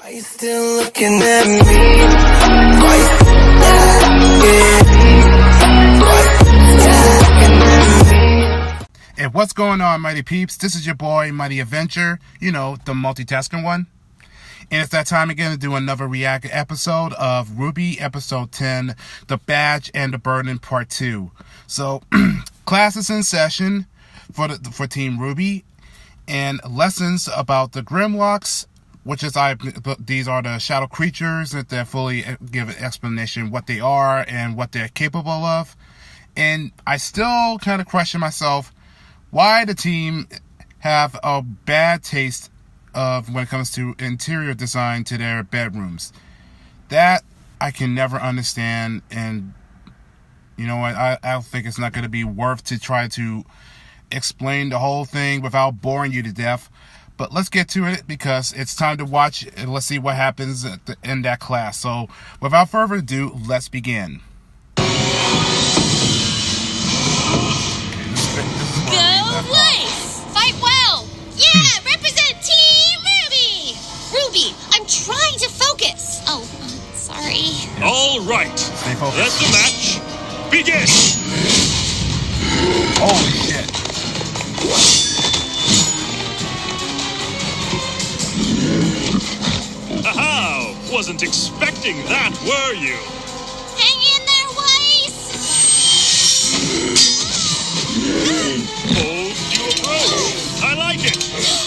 Are you still looking at me? And what's going on, Mighty Peeps? This is your boy, Mighty Adventure, the multitasking one. And it's that time again to do another react episode of RWBY Episode 10, The Badge and the Burden Part 2. So, class is in session for Team RWBY, and lessons about the Grimlocks, which is these are the shadow creatures that they fully give an explanation what they are and what they're capable of. And I still kind of question myself why the team have a bad taste of when it comes to interior design to their bedrooms. That I can never understand, and you know what, I don't think it's not going to be worth to try to explain the whole thing without boring you to death. But let's get to it because it's time to watch and let's see what happens in that class. So without further ado, let's begin. Go Blaze! Fight well! Yeah, represent Team RWBY! RWBY, I'm trying to focus. Oh, sorry. All right. Stay focused. Let the match begin. Holy shit. Haha! Wasn't expecting that, were you? Hang in there, Weiss! Bold new approach. I like it.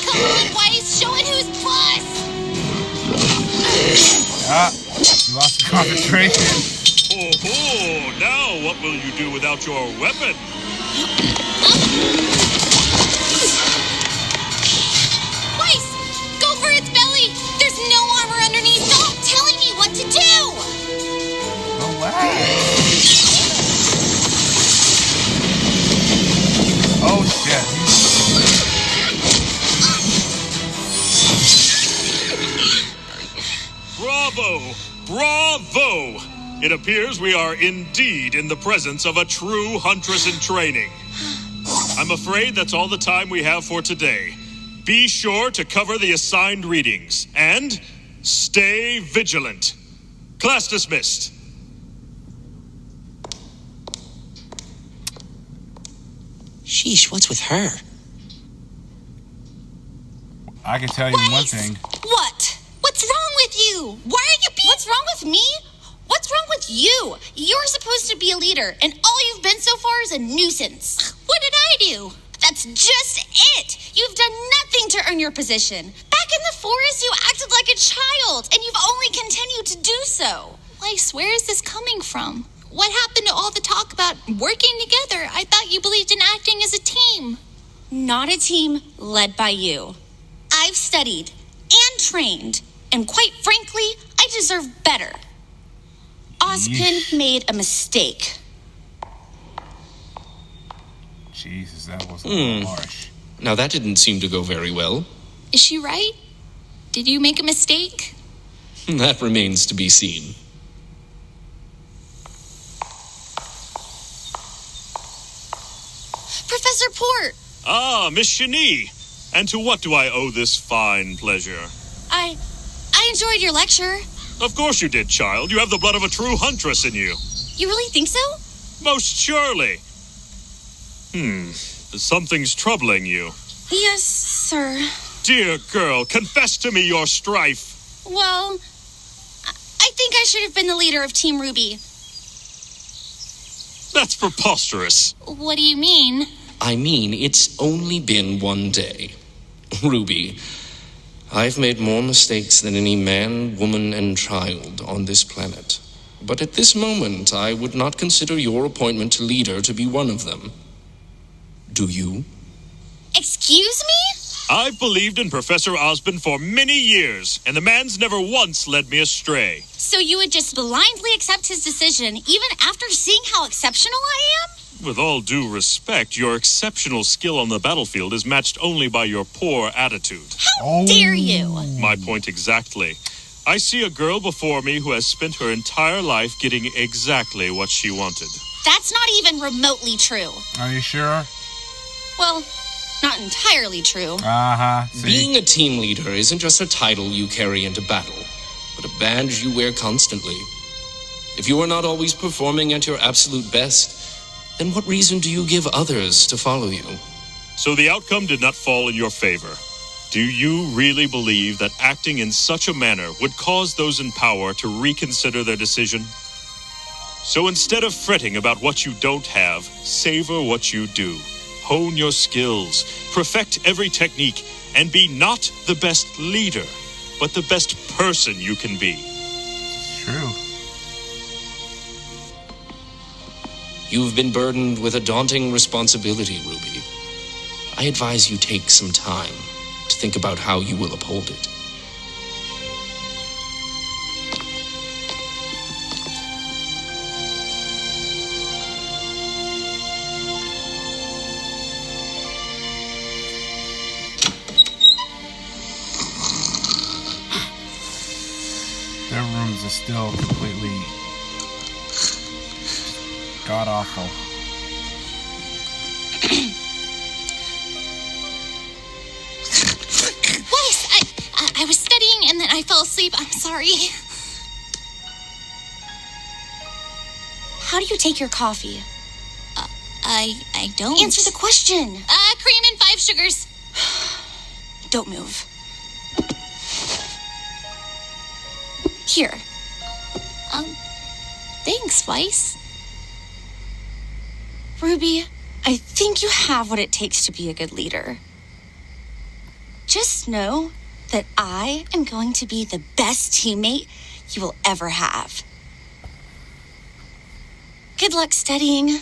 Come on, Weiss, show it who's boss! You lost the concentration. Oh, now what will you do without your weapon? Weiss, go for its belly! There's no armor underneath. Stop telling me what to do! Oh, wow. Oh, shit. Bravo! Bravo! It appears we are indeed in the presence of a true huntress in training. I'm afraid that's all the time we have for today. Be sure to cover the assigned readings and stay vigilant. Class dismissed. Sheesh, what's with her? I can tell you one thing. What? What's wrong with you? Why are you being... What's wrong with me? What's wrong with you? You're supposed to be a leader, and all you've been so far is a nuisance. What did I do? That's just it. You've done nothing to earn your position. Back in the forest, you acted like a child, and you've only continued to do so. Weiss, where is this coming from? What happened to all the talk about working together? I thought you believed in acting as a team. Not a team led by you. I've studied and trained, and quite frankly, I deserve better. Ozpin made a mistake. Jesus, that was a little harsh. Now that didn't seem to go very well. Is she right? Did you make a mistake? That remains to be seen. Professor Port! Ah, Miss Shani. And to what do I owe this fine pleasure? I enjoyed your lecture. Of course you did, child. You have the blood of a true huntress in you. You really think so? Most surely. Something's troubling you. Yes, sir. Dear girl, confess to me your strife. Well, I think I should have been the leader of Team RWBY. That's preposterous. What do you mean? I mean, it's only been one day. RWBY, I've made more mistakes than any man, woman, and child on this planet. But at this moment, I would not consider your appointment to leader to be one of them. Do you? Excuse me? I've believed in Professor Ozpin for many years, and the man's never once led me astray. So you would just blindly accept his decision, even after seeing how exceptional I am? With all due respect, your exceptional skill on the battlefield is matched only by your poor attitude. How dare you? My point exactly. I see a girl before me who has spent her entire life getting exactly what she wanted. That's not even remotely true. Are you sure? Well, not not entirely true. See? Being a team leader isn't just a title you carry into battle, but a badge you wear constantly. If you are not always performing at your absolute best, then what reason do you give others to follow you? So the outcome did not fall in your favor. Do you really believe that acting in such a manner would cause those in power to reconsider their decision? So instead of fretting about what you don't have, savor what you do. Hone your skills, perfect every technique, and be not the best leader, but the best person you can be. True. You've been burdened with a daunting responsibility, Ruby. I advise you take some time to think about how you will uphold it. Their rooms are still completely god-awful. Weiss, I was studying and then I fell asleep. I'm sorry. How do you take your coffee? I don't. Answer the question. Cream and 5 sugars. Don't move. Here. Thanks, Weiss. Ruby, I think you have what it takes to be a good leader. Just know that I am going to be the best teammate you will ever have. Good luck studying.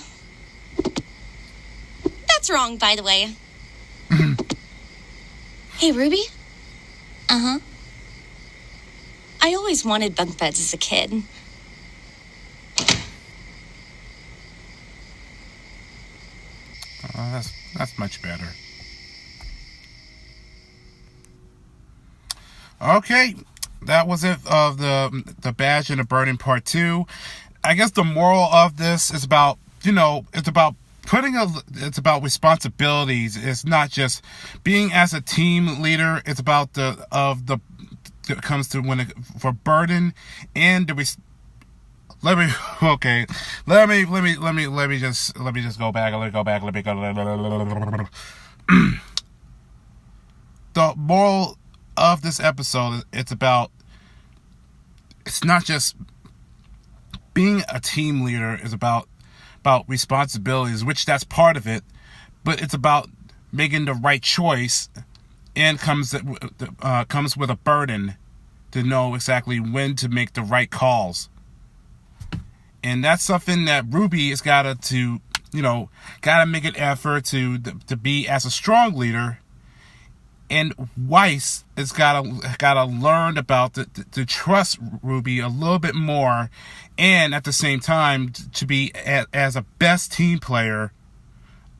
That's wrong, by the way. Hey, Ruby? Uh-huh. I always wanted bunk beds as a kid. That's much better. Okay, that was it of the Badge and the Burden Part 2. I guess the moral of this is about, it's about it's about responsibilities. It's not just being as a team leader. It's about it comes to for burden and the let me just go back. The moral of this episode, it's not just being a team leader is about responsibilities, which that's part of it, but it's about making the right choice, and comes with a burden to know exactly when to make the right calls. And that's something that Ruby has gotta make an effort to be as a strong leader. And Weiss has gotta learn about to trust Ruby a little bit more, and at the same time to be as a best team player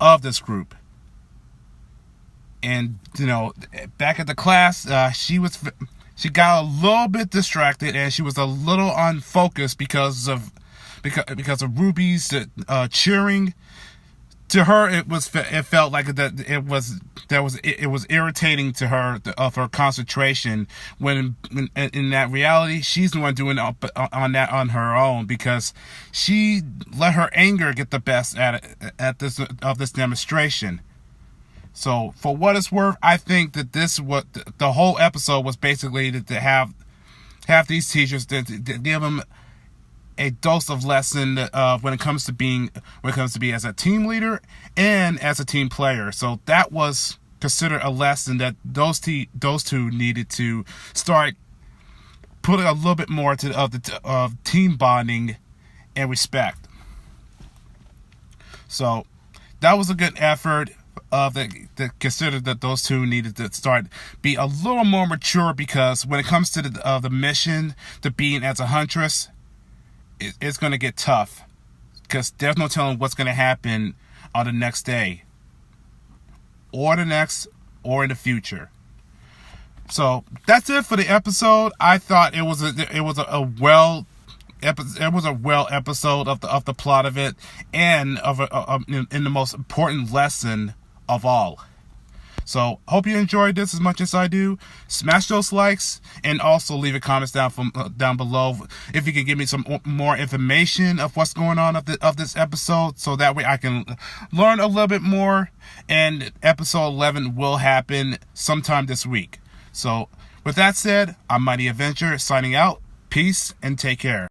of this group. And back at the class, she got a little bit distracted, and she was a little unfocused because of Ruby's cheering. To her, it felt like that it was irritating to her of her concentration, when in that reality she's the one doing on her own, because she let her anger get the best at this demonstration. So for what it's worth, I think that the whole episode was basically to have these teachers to give them a dose of lesson when it comes to be as a team leader and as a team player. So that was considered a lesson that those two needed to start putting a little bit more of team bonding and respect. So that was a good effort. Considered that those two needed to be a little more mature, because when it comes to the mission to being as a huntress, it's going to get tough, because there's no telling what's going to happen on the next day, or the next, or in the future. So that's it for the episode. I thought it was a well episode of the plot of it, and in the most important lesson of all. So hope you enjoyed this as much as I do. Smash those likes and also leave a comments down below if you can give me some more information of what's going on of this episode, so that way I can learn a little bit more. And episode 11 will happen sometime this week. So with that said, I'm Mighty Adventure signing out. Peace and take care.